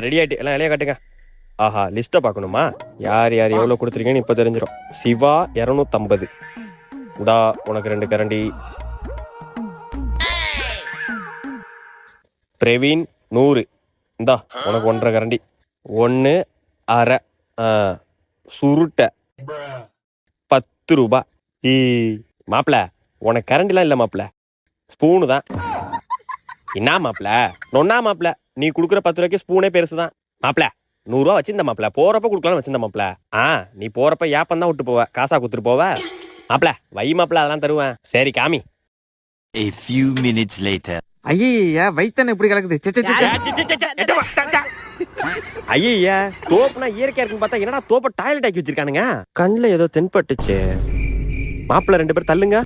Ready ஆயிட்டு எல்லாம் இலைய காட்டுங்க. ஆஹா, லிஸ்ட்டை பார்க்கணுமா? யார் யார் எவ்வளோ கொடுத்துருக்கீங்கன்னு இப்போ தெரிஞ்சிடும். சிவா 250. இந்தா உனக்கு 2 கரண்டி. பிரவீன் 100. இந்தா உனக்கு 1.5 கரண்டி. 1 1/2. சுருட்டை 10 ரூபா. மாப்பிள உனக்கு கரண்டிலாம் இல்லை மாப்பிள, ஸ்பூனு தான். என்ன மாப்பிள நொன்னா மாப்பிள, நீ கொடுக்குற 10 ரூபாய்க்கு ஸ்பூனே பெருசுதான் மாப்பிள. 100 ரூபா வச்சிருந்த மாப்பிள, போறப்ப கொடுக்கலாம் வச்சிருந்த மாப்பிள. நீ போறப்ப ஏப்பம் தான் விட்டு போவ, காசா குத்துட்டு போவ மாப்பிள. வை மாப்பிள, அதெல்லாம் தருவேன். சரி காமி. A few minutes later. ஐயா வயித்தான எப்படி கலக்குது? ஐயா தோப்புனா இயற்கையா இருக்குன்னு பார்த்தா என்னடா தோப்ப டாய்லெட் ஆக்கி வச்சிருக்கானுங்க. கண்ணுல ஏதோ தென்பட்டுச்சு. மாப்பிள 2 பேர் தள்ளுங்க.